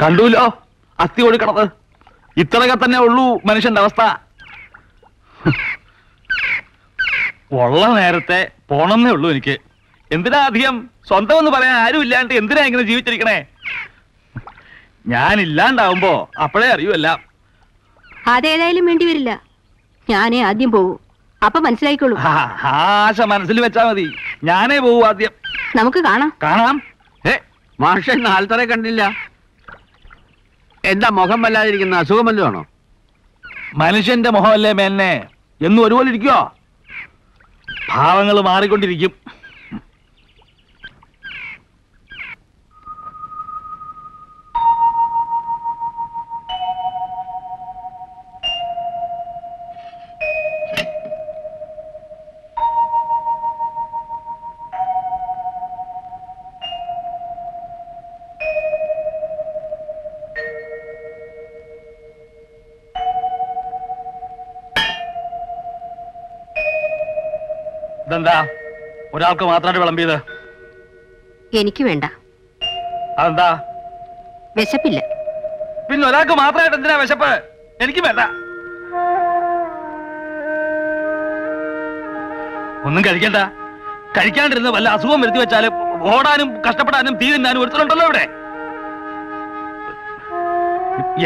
കണ്ടൂലോ അസ്ഥി ഒഴുക്കണത്. ഇത്രയൊക്കെ തന്നെ ഉള്ളൂ മനുഷ്യന്റെ അവസ്ഥ. ഉള്ള നേരത്തെ പോണമെന്നേ ഉള്ളൂ എനിക്ക്. എന്തിനാ അധികം? സ്വന്തം എന്ന് പറയാൻ ആരും ഇല്ലാണ്ട് എന്തിനാ ഇങ്ങനെ ജീവിച്ചിരിക്കണേ? ഞാനില്ലാണ്ടാവുമ്പോ അപ്പോഴേ അറിയുമല്ല. അതേതായാലും വേണ്ടി വരില്ല. ഞാനേ ആദ്യം പോകൂ. അപ്പൊ മനസ്സിലായിക്കോളൂ. ആശ മനസ്സിൽ വെച്ചാ മതി. ഞാനേ പോവൂ ആദ്യം. നമുക്ക് കാണാം. കാണാം. മാഷൻ ആൾത്തറെ കണ്ടില്ല. എന്താ മുഖം വല്ലാതിരിക്കുന്ന? അസുഖം വല്ലതും ആണോ? മനുഷ്യന്റെ മുഖമല്ലേ മേന്നെ എന്നും ഒരുപോലെ ഇരിക്കുവോ? ഭാവങ്ങൾ മാറിക്കൊണ്ടിരിക്കും. ഇതെന്താ ഒരാൾക്ക് മാത്രമായിട്ട് വിളമ്പിയത്? എനിക്ക് വേണ്ട. അതെന്താ? വിശപ്പില്ല. പിന്നെ ഒരാൾക്ക് മാത്രമായിട്ട് എന്തിനാ വിശപ്പ്? എനിക്ക് വേണ്ട. ഒന്നും കഴിക്കണ്ട. കഴിക്കാണ്ടിരുന്ന വല്ല അസുഖം വരുത്തി വെച്ചാല് ഓടാനും കഷ്ടപ്പെടാനും തീ തിന്നാനും ഒരുത്തരുണ്ടല്ലോ ഇവിടെ.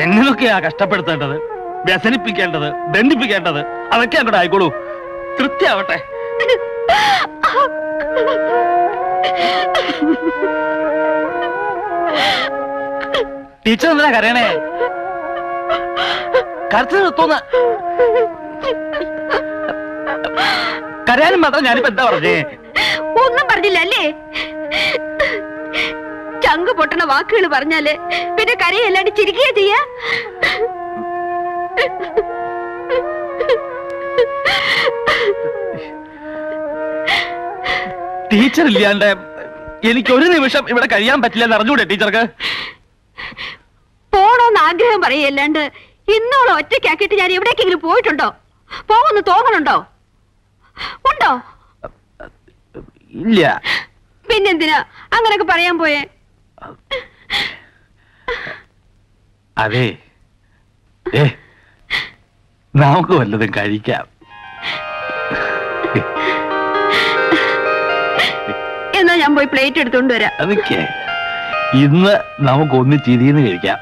എന്നൊക്കെയാ കഷ്ടപ്പെടുത്തേണ്ടത്, വ്യസനിപ്പിക്കേണ്ടത്, ദണ്ഡിപ്പിക്കേണ്ടത്? അതൊക്കെ അങ്ങോട്ട് ആയിക്കോളൂ. തൃപ്തിയാവട്ടെ. ടീച്ചർ എന്തിനാ കരയണേ? കരച്ചു നിർത്തോന്ന്. കരയാനും മാത്രം ഞാനിപ്പോ എന്താ പറഞ്ഞേ? ഒന്നും പറഞ്ഞില്ല അല്ലേ? ചങ്ക് പൊട്ടണ വാക്കുകൾ പറഞ്ഞാല് പിന്നെ കരയല്ലാണ്ട് ചിരിക്കുകയാ ചെയ്യാ. ടീച്ചർ ഇല്ലാണ്ട് എനിക്ക് ഒരു നിമിഷം ഇവിടെ കഴിയാൻ പറ്റില്ലെന്ന് അറിഞ്ഞൂടെ ടീച്ചർക്ക്? പോണോന്ന് ആഗ്രഹം പറയല്ലാണ്ട് ഇന്നോളം ഒറ്റയ്ക്കാക്കിയിട്ട് ഞാൻ എവിടേക്കെങ്കിലും പോയിട്ടുണ്ടോ? പോകുന്നു തോന്നണുണ്ടോ? ഉണ്ടോ? ഇല്ല. പിന്നെന്തിനാ അങ്ങനൊക്കെ പറയാൻ പോയേ? അതെ, നമുക്ക് വല്ലതും കഴിക്കാം. എന്നാ ഞാൻ പോയി പ്ലേറ്റ് എടുത്തോണ്ട് വരാം. അതൊക്കെ ഇന്ന് നമുക്ക് ഒന്നിച്ചിരിന്ന് കഴിക്കാം.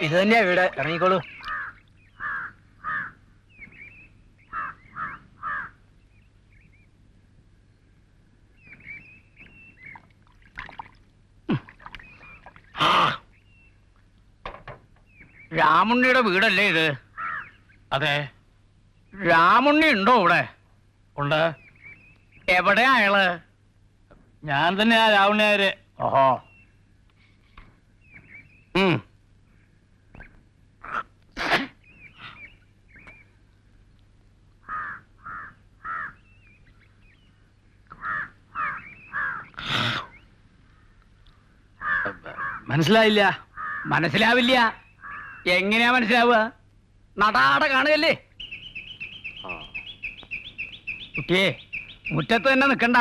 ഇത് തന്നെയാ വീട്. ഇറങ്ങിക്കോളൂ. രാമുണ്ണിയുടെ വീടല്ലേ ഇത്? അതെ. രാമുണ്ണി ഉണ്ടോ ഇവിടെ? ഉണ്ട്. എവിടെയാ അയാള്? ഞാൻ തന്നെയാ രാവണയാര്. ഓഹോ. മനസ്സിലായില്ല. മനസ്സിലാവില്ല. എങ്ങനെയാ മനസ്സിലാവുക? നടാടെ കാണുകയല്ലേ. കുട്ടിയെ, മുറ്റത്ത് തന്നെ നിൽക്കണ്ട,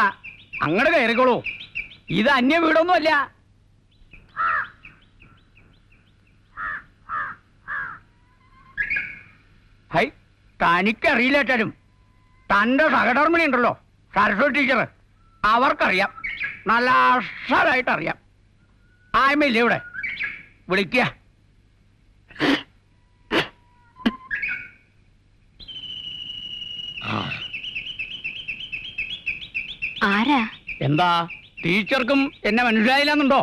അങ്ങോട്ട് കയറിക്കോളൂ. ഇത് അന്യ വീടൊന്നുമല്ല. ഹൈ, തനിക്കറിയില്ലേറ്റാലും തന്റെ സഹധർമ്മിണി ഉണ്ടല്ലോ, സരസ്വതി ടീച്ചർ, അവർക്കറിയാം. നല്ല അക്ഷരായിട്ട് അറിയാം. ആയ്മയില്ലേ ഇവിടെ? വിളിക്കുക. ആരാ? എന്താ ടീച്ചർക്കും എന്നെ മനസ്സിലായില്ലെന്നുണ്ടോ?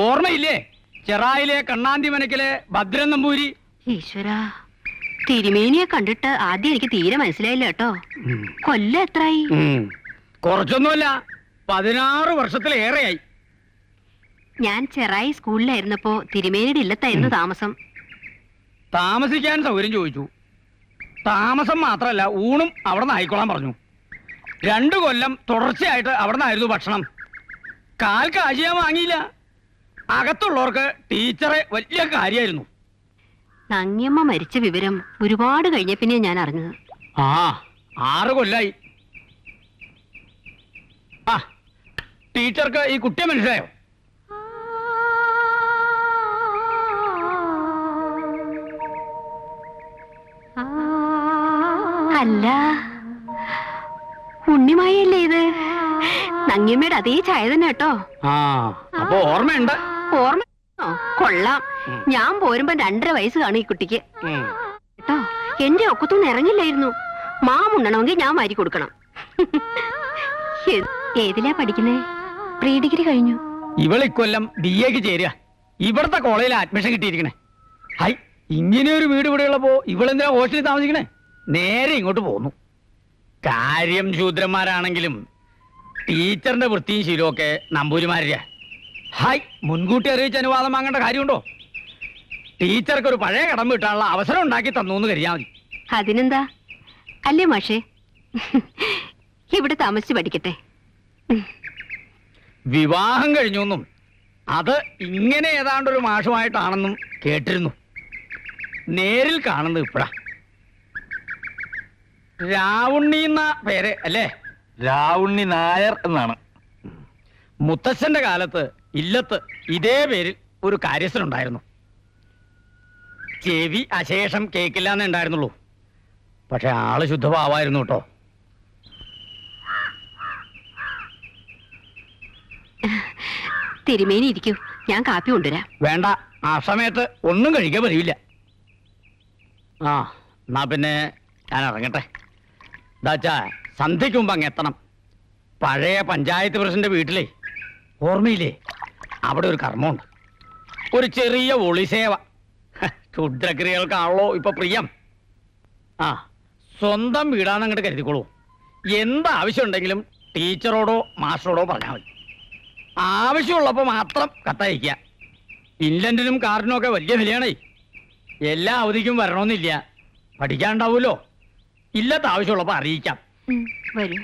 ഓർമ്മയില്ലേ? ചെറായിലെ കണ്ണാന്തി മനക്കിലെ ഭദ്രൻ നമ്പൂരി. ഈശ്വരാ, തിരുമേനിയെ കണ്ടിട്ട് ആദ്യം എനിക്ക് തീരെ മനസ്സിലായില്ല കേട്ടോ. കൊല്ലം എത്രയായി? കുറച്ചൊന്നുമല്ല, 16 വർഷത്തിലേറെയായി. ഞാൻ ചെറായി സ്കൂളിലായിരുന്നപ്പോ തിരുമേനിയുടെ ഇല്ലത്തായിരുന്നു താമസം. താമസിക്കാൻ സൗകര്യം ചോദിച്ചു. താമസം മാത്രല്ല, ഊണും അവിടെ നിന്ന് ആയിക്കോളാൻ പറഞ്ഞു. 2 കൊല്ലം തുടർച്ചയായിട്ട് അവിടെ നിന്നായിരുന്നു ഭക്ഷണം. കാൽ കാശ് ഞാൻ വാങ്ങിയില്ല. അകത്തുള്ളവർക്ക് ടീച്ചറെ വലിയ കാര്യമായിരുന്നു. നങ്ങിയമ്മ മരിച്ച വിവരം ഒരുപാട് കഴിഞ്ഞ പിന്നെ ഞാൻ അറിഞ്ഞത്. 6 കൊല്ലായി. ആ, ടീച്ചർക്ക് ഈ കുട്ടിയെ മനസ്സിലായോ? അല്ല, ഉണ്ണിമായല്ലേ ഇത്? നങ്ങിയമ്മയുടെ അതേ ചായ തന്നെ കേട്ടോ. അപ്പൊ ഓർമ്മയുണ്ട്. ഓർമ്മ കൊള്ളാം. ഞാൻ പോരുമ്പോ 2.5 വയസ്സ് കാണും ഈ കുട്ടിക്ക് കേട്ടോ. എന്റെ ഒക്കത്തൊന്നും ഇറങ്ങില്ലായിരുന്നു. മാമുണ്ണണമെങ്കിൽ ഞാൻ വാരി കൊടുക്കണം. ഏതിലാ പഠിക്കുന്നേ? പ്രീ ഡിഗ്രി കഴിഞ്ഞു. ഇവളിക്കൊല്ലം BA ചേരുക. ഇവിടത്തെ കോളേജിൽ അഡ്മിഷൻ കിട്ടിയിരിക്കണേ. ഹൈ, ഇങ്ങനെ ഒരു വീട് ഇവിടെ ഉള്ളപ്പോ ഇവളെന്തിനാ ഹോസ്റ്റലിൽ താമസിക്കണേ? നേരെ ഇങ്ങോട്ട് പോന്നു. കാര്യം ശൂദ്രന്മാരാണെങ്കിലും ടീച്ചറിന്റെ വൃത്തിയും ശീലമൊക്കെ നമ്പൂരിമാരുടെ. ഹായ്, മുൻകൂട്ടി അറിയിച്ച് അനുവാദം വാങ്ങേണ്ട കാര്യമുണ്ടോ? ടീച്ചർക്ക് ഒരു പഴയ കടം വീട്ടാനുള്ള അവസരം ഉണ്ടാക്കി തന്നു എന്ന് കരുതിയാൽ മതി. അതിനെന്താ അല്ലേ മാഷേ? ഇവിടെ താമസിച്ച് പഠിക്കട്ടെ. വിവാഹം കഴിഞ്ഞൊന്നും അത് ഇങ്ങനെ ഏതാണ്ടൊരു മാഷുമായിട്ടാണെന്നും കേട്ടിരുന്നു. നേരിൽ കാണുന്നത് ഇപ്പഴാ. രാവുണ്ണി എന്ന പേര് അല്ലേ? രാവുണ്ണി നായർ എന്നാണ്. മുത്തച്ഛന്റെ കാലത്ത് ഇല്ലത്ത് ഇതേ പേരിൽ ഒരു കാര്യസ്ഥനുണ്ടായിരുന്നു. ചെവി അശേഷം കേക്കില്ലാന്നേ ഉണ്ടായിരുന്നുള്ളൂ. പക്ഷെ ആള് ശുദ്ധഭാവായിരുന്നു കേട്ടോ. തിരുമേനി ഇരിക്കൂ, ഞാൻ കാപ്പി കൊണ്ടുവരാം. വേണ്ട, ആ സമയത്ത് ഒന്നും കഴിക്കാൻ പറ്റില്ല. എന്നാ പിന്നെ ഞാൻ ഇറങ്ങട്ടെ. എന്താച്ചാ സന്ധ്യയ്ക്ക് മുമ്പ് അങ്ങ് എത്തണം. പഴയ പഞ്ചായത്ത് പ്രസിഡന്റ് വീട്ടിലേ, ഓർമ്മയില്ലേ? അവിടെ ഒരു കർമ്മമുണ്ട്. ഒരു ചെറിയ ഒളിസേവ. ക്ഷുദ്രക്രിയകൾക്കാണല്ലോ ഇപ്പൊ പ്രിയം. സ്വന്തം വീടാന്നങ്ങോട്ട് കരുതിക്കോളൂ. എന്താവശ്യം ഉണ്ടെങ്കിലും ടീച്ചറോടോ മാസ്റ്ററോടോ പറഞ്ഞാൽ മതി. ആവശ്യമുള്ളപ്പോൾ മാത്രം കത്തയക്കുക. ഇൻലൻഡിനും കാറിനും ഒക്കെ വലിയ വിലയാണേ. എല്ലാ അവധിക്കും വരണമെന്നില്ല. പഠിക്കാനുണ്ടാവുമല്ലോ. ഇല്ലാത്ത ആവശ്യമുള്ളപ്പോൾ അറിയിക്കാം. വരൂ.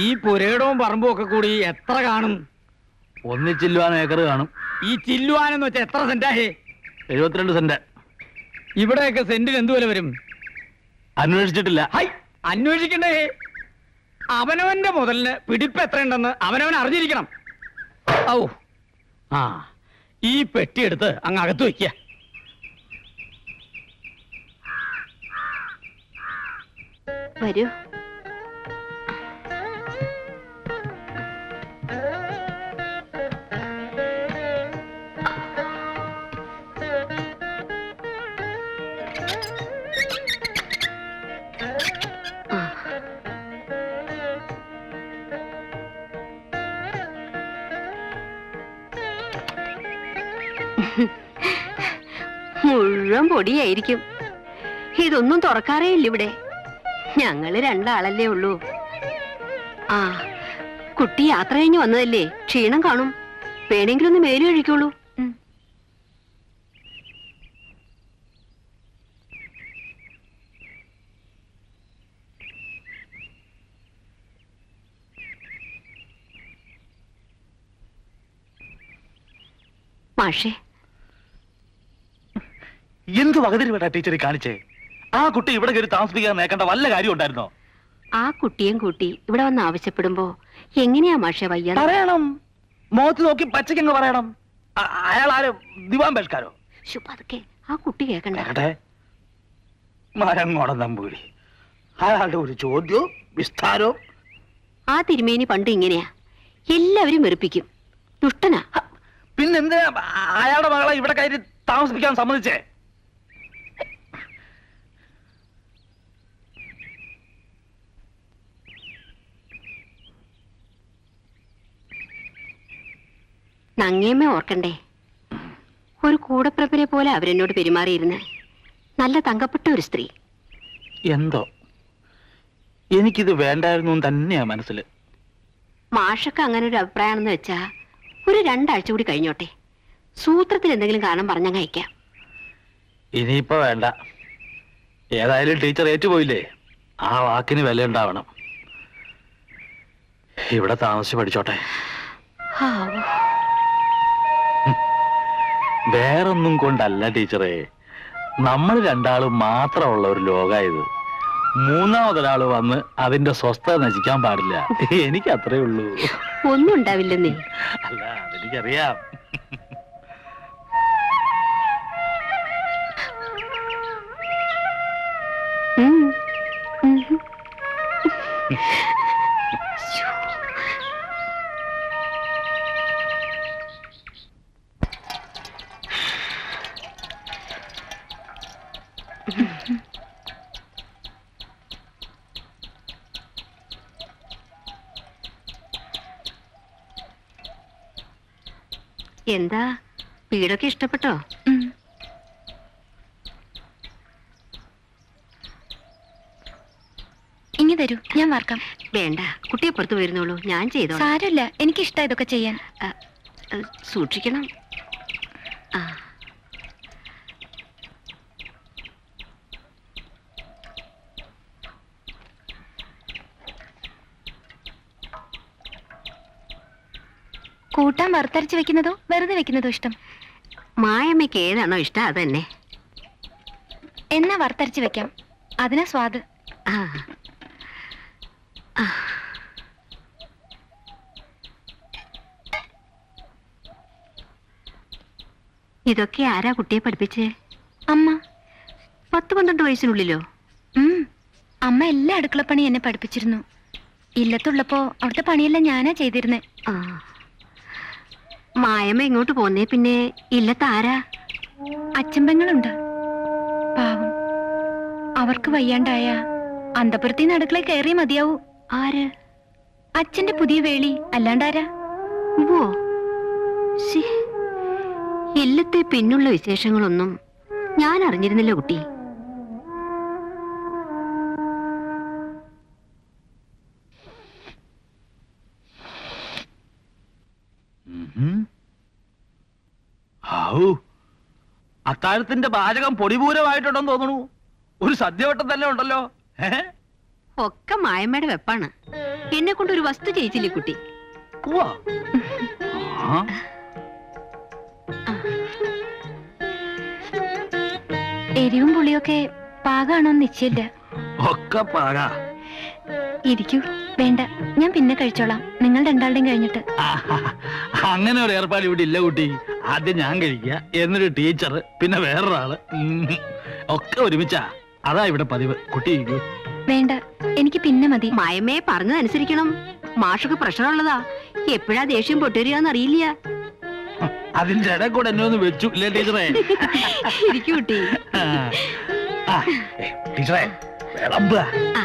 ഈ പുരയിടവും പറമ്പും ഒക്കെ കൂടി എത്ര കാണും? ഒന്നിച്ചില്ലുവാൻ ഏക്കർ കാണും. ഈ ചില്ലുവാനെന്ന് വെച്ചാൽ എത്ര സെന്റാഹേ? 72 സെന്റ്. ഇവിടെയൊക്കെ സെന്റിന് എന്ത് വില വരും? അന്വേഷിച്ചിട്ടില്ല. ഹൈ, അന്വേഷിക്കണ്ടേ? അവനവന്റെ മുതലിന് പിടിപ്പ് എത്രയുണ്ടെന്ന് അവനവൻ അറിഞ്ഞിരിക്കണം. ഔ, ഈ പെട്ടി എടുത്ത് അങ്ങ് അകത്ത് വെക്കുക. വരൂ. മുഴുവൻ പൊടിയായിരിക്കും. ഇതൊന്നും തുറക്കാറേ ഇല്ല ഇവിടെ. ഞങ്ങള് 2 ആളല്ലേ ഉള്ളൂ. കുട്ടി യാത്ര കഴിഞ്ഞ് വന്നതല്ലേ, ക്ഷീണം കാണും. വേണമെങ്കിലും ഒന്ന് മേലും കഴിക്കുള്ളൂ. മാഷേ, എന്ത് വകതിരി വേണ്ട ടീച്ചറെ കാണിച്ചേ? ആ കുട്ടി ഇവിടെ കയറി താമസിപ്പിക്കാൻ നേക്കേണ്ട വല്ല കാര്യം ഉണ്ടായിരുന്നോ? ആ കുട്ടിയും കൂട്ടി ഇവിടെ വന്ന് ആവശ്യപ്പെടുമ്പോ എങ്ങനെയാ മാഷേ വയ്യ? പറയണം, മുഖത്ത് നോക്കി പച്ചക്കങ്ങ് പറയണം. അയാൾ ആര്? ദിവാൻ ബേൽക്കാരോ? അതൊക്കെ ആ കുട്ടി കേക്കണ്ടേ? മരങ്ങോടൻ നമ്പൂരി. അയാളുടെ ഒരു ചോദ്യവും വിസ്താരവും. ആ തിരുമേനി പണ്ട് ഇങ്ങനെയാ, എല്ലാവരും വെറുപ്പിക്കും. ദുഷ്ടനാ. പിന്നെന്തിനാ അയാളുടെ മകളെ ഇവിടെ കയറി താമസിപ്പിക്കാൻ സമ്മതിച്ചേ? നങ്ങേമ്മ ഓർക്കണ്ടേ, ഒരു കൂടപ്പിറപ്പിനെ പോലെ അവരെന്നോട് പെരുമാറിയിരുന്നേ. നല്ല തങ്കപ്പെട്ട ഒരു സ്ത്രീ. എന്തോ എനിക്കിത് വേണ്ടായിരുന്നു തന്നെയാ മനസ്സിൽ. മാഷക്ക് അങ്ങനെ ഒരു അഭിപ്രായമാണെന്ന് വെച്ചാ ഒരു 2 ആഴ്ച കൂടി കഴിഞ്ഞോട്ടെ. സൂത്രത്തിൽ എന്തെങ്കിലും കാരണം പറഞ്ഞങ്ങ് അയക്കാം. ഇനിയിപ്പോ വേണ്ട. ഏതായാലും ടീച്ചർ ഏറ്റുപോയില്ലേ, ആ വാക്കിന് വില ഉണ്ടാവണം. ഇവിടെ താമസിച്ച് പഠിച്ചോട്ടെ. ഹാവൂ. വേറൊന്നും കൊണ്ടല്ല ടീച്ചറെ, നമ്മൾ രണ്ടാളും മാത്രമുള്ള ഒരു ലോകായത്. മൂന്നാമതൊരാള് വന്ന് അതിന്റെ സ്വസ്ഥത നശിക്കാൻ പാടില്ല. എനിക്ക് അത്രേ ഉള്ളൂ. ഒന്നും ഉണ്ടാവില്ലെന്നേ. അല്ല, അതെനിക്കറിയാം. ഉം. ഉം. എന്താ വീടൊക്കെ ഇഷ്ടപ്പെട്ടോ? ഇങ്ങി തരൂ, ഞാൻ വാർക്കാം. വേണ്ട, കുട്ടിയെ പുറത്തു വരുന്നുള്ളൂ, ഞാൻ ചെയ്തോ. സാരമില്ല, എനിക്കിഷ്ടം ഇതൊക്കെ ചെയ്യാൻ. സൂക്ഷിക്കണം. ആ, കൂട്ടാൻ വറുത്തരച്ച് വെക്കുന്നതോ വെറുതെ വെക്കുന്നതോ ഇഷ്ടം? മായമ്മയ്ക്ക് ഏതാണോ ഇഷ്ടം അതന്നെ. എന്നാ വറുത്തരച്ച് വെക്കാം, അതിനാ സ്വാദ്. ആ, ആ. ഇതൊക്കെ ആരാ കുട്ടിയെ പഠിപ്പിച്ചേ? അമ്മ. 10-12 വയസ്സിനുള്ളിലോ? അമ്മ എല്ലാ അടുക്കളപ്പണി എന്നെ പഠിപ്പിച്ചിരുന്നു. ഇല്ലത്തുള്ളപ്പോ അവിടുത്തെ പണിയെല്ലാം ഞാനാ ചെയ്തിരുന്നേ. ആ. മായമ്മ ഇങ്ങോട്ട് പോന്നേ പിന്നെ ഇല്ലത്താരാ? അച്ഛമ്പങ്ങളുണ്ട്, പാവം. അവർക്ക് വയ്യാണ്ടായ അന്തപുരത്തിന്ന് അടുക്കള കയറി മതിയാവൂ. ആര്? അച്ഛന്റെ പുതിയ വേളി, അല്ലാണ്ടാരാ? ഓ, ഇല്ലത്തെ പിന്നുള്ള വിശേഷങ്ങളൊന്നും ഞാൻ അറിഞ്ഞിരുന്നില്ല കുട്ടി. അത്താഴത്തിന്റെ പാചകം പൊടിപൂരമായിട്ടുണ്ടെന്ന് തോന്നുന്നു. ഒരു സദ്യവട്ടം തന്നെ ഉണ്ടല്ലോ. ഒക്കെ മായമ്മയുടെ വെപ്പാണ്. എന്നെ കൊണ്ട് ഒരു വസ്തു ചെയ്യിച്ചില്ലേ കുട്ടി? എരിവും പുളിയൊക്കെ പാകാണോന്ന് നിശ്ചയില്ല. ഒക്കെ പാകാ. ഇരിക്കൂ. വേണ്ട, ഞാൻ പിന്നെ കഴിച്ചോളാം, നിങ്ങൾ രണ്ടാളുടെയും കഴിഞ്ഞിട്ട്. അങ്ങനെ ഒരു ഏർപ്പാട് ഇവിടെ ഇല്ല കുട്ടി. ആദ്യം ഞാൻ കഴിക്കുക, എന്നൊരു ടീച്ചർ, പിന്നെ വേറൊരാള്, ഒക്കെ ഒരുമിച്ചാ. അതാ ഇവിടെ പതിവ്. കുട്ടി ഇരിക്കൂ. വേണ്ട, എനിക്ക് പിന്നെ മതി. മായമ്മയെ പറഞ്ഞതനുസരിക്കണം. മാഷൊക്കെ പ്രഷറുള്ളതാ. എപ്പോഴാ ദേഷ്യം പൊട്ടുവരികയെന്ന് അറിയില്ല. അതിന്റെ ഇടയിൽ കൂടെ എന്നെ ഒന്ന് വെച്ചു ഇല്ലേ ടീച്ചറെ? ഇരിക്കൂ കുട്ടി. ടീച്ചറെ വിളമ്പുക. ആ.